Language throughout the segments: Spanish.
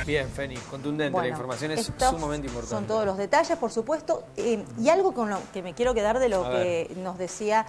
Bien, Feni, contundente, Bueno, la información es estos sumamente importante. son todos los detalles, por supuesto, y algo con lo que me quiero quedar de lo que nos decía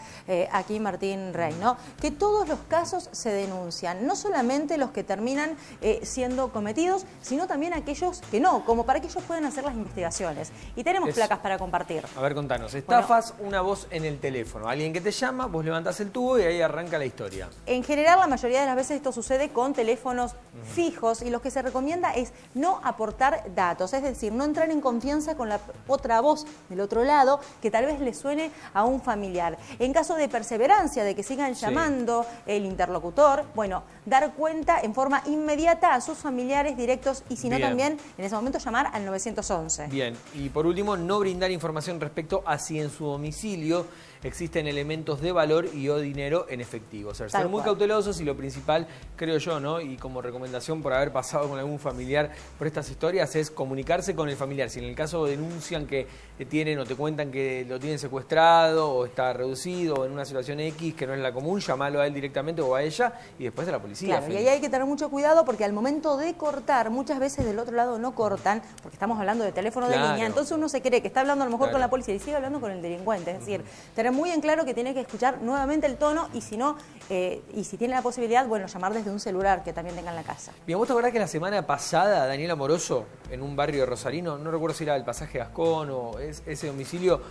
aquí Martín Rey, ¿no? Que todos los casos se denuncian, no solamente los que terminan siendo cometidos, sino también aquellos que no, como para que ellos puedan hacer las investigaciones. Y tenemos placas para compartir. A ver, contanos, estafas, una voz en el teléfono, alguien que te llama, vos levantás el tubo y ahí arranca la historia. En general, la mayoría de las veces esto sucede con teléfonos fijos, y lo que se recomienda es no aportar datos, es decir, no entrar en confianza con la otra voz del otro lado que tal vez le suene a un familiar. En caso de perseverancia, de que sigan llamando el interlocutor, bueno, dar cuenta en forma inmediata a sus familiares directos y si no también en ese momento llamar al 911. Bien, y por último, no brindar información respecto a si en su domicilio existen elementos de valor y o dinero en efectivo. O sea, ser muy cautelosos y lo principal, creo yo, ¿no? Y como recomendación por haber pasado con algún familiar por estas historias, es comunicarse con el familiar. Si en el caso denuncian que tienen o te cuentan que lo tienen secuestrado o está reducido o en una situación X que no es la común, llamalo a él directamente o a ella y después a la policía. Claro, y ahí hay que tener mucho cuidado porque al momento de cortar, muchas veces del otro lado no cortan, porque estamos hablando de teléfono de línea, entonces uno se cree que está hablando a lo mejor con la policía y sigue hablando con el delincuente. Es decir, tener muy en claro que tiene que escuchar nuevamente el tono y si no, y si tiene la posibilidad, bueno, llamar desde un celular que también tenga en la casa. Bien, ¿vos te acordás que la semana pasada Daniel Amoroso, en un barrio rosarino, no recuerdo si era el Pasaje Gascón o ese domicilio,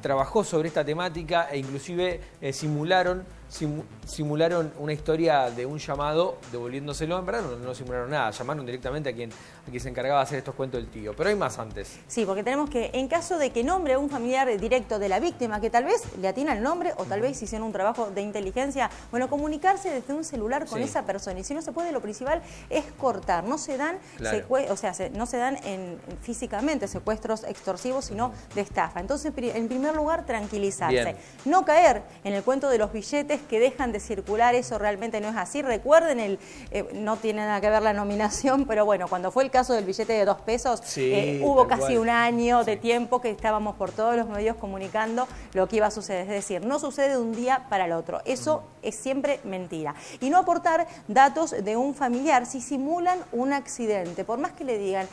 trabajó sobre esta temática e inclusive simularon una historia de un llamado devolviéndoselo? En verdad no simularon nada, llamaron directamente a quien se encargaba de hacer estos cuentos del tío. Pero hay más antes. Sí, porque tenemos que, en caso de que nombre a un familiar directo de la víctima, que tal vez le atina el nombre o tal vez hicieron un trabajo de inteligencia, bueno, comunicarse desde un celular con esa persona. Y si no se puede, lo principal es cortar. No se dan, no se dan físicamente secuestros extorsivos, sino de estafa. Entonces, en primer lugar, tranquilizarse. No caer en el cuento de los billetes que dejan de circular, eso realmente no es así. Recuerden, no tiene nada que ver la nominación, pero bueno, cuando fue el caso del billete de 2 pesos, hubo casi un año de tiempo que estábamos por todos los medios comunicando lo que iba a suceder. Es decir, no sucede de un día para el otro. Eso es siempre mentira. Y no aportar datos de un familiar si simulan un accidente. Por más que le digan,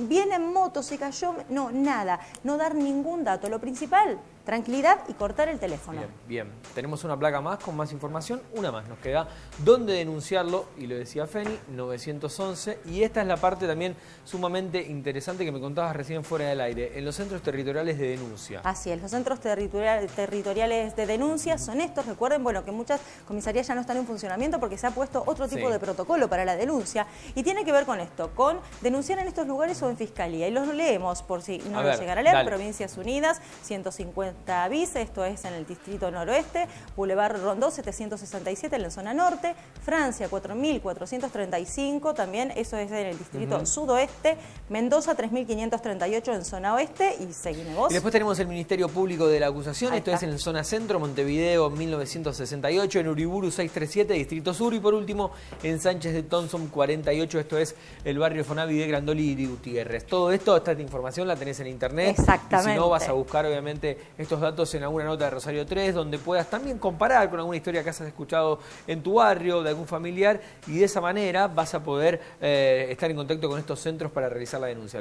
viene en moto, se cayó, no, nada. No dar ningún dato. Lo principal, tranquilidad y cortar el teléfono. Bien. Tenemos una placa más con más información, una más. Nos queda dónde denunciarlo, y lo decía Feni, 911. Y esta es la parte también sumamente interesante que me contabas recién fuera del aire, en los centros territoriales de denuncia. Así es, los centros territoriales de denuncia son estos. Recuerden, bueno, que muchas comisarías ya no están en funcionamiento porque se ha puesto otro tipo de protocolo para la denuncia. Y tiene que ver con esto, con denunciar en estos lugares o en fiscalía. Y los leemos por si no lo llegan a leer. Provincias Unidas, 150 bis, esto es en el distrito noroeste, Boulevard Rondó 767 en la zona norte, Francia 4435, también eso es en el distrito sudoeste, Mendoza 3538 en zona oeste y seguimos. Y después tenemos el Ministerio Público de la Acusación, esto es en la zona centro, Montevideo 1968, en Uriburu 637, distrito sur, y por último en Sánchez de Thompson 48, esto es el barrio Fonavi de Grandoli y Gutiérrez. Todo esto, esta información la tenés en internet. Exactamente. Y si no, vas a buscar obviamente estos datos en alguna nota de Rosario 3, donde puedas también comparar con alguna historia que hayas escuchado en tu barrio, de algún familiar, y de esa manera vas a poder estar en contacto con estos centros para realizar la denuncia.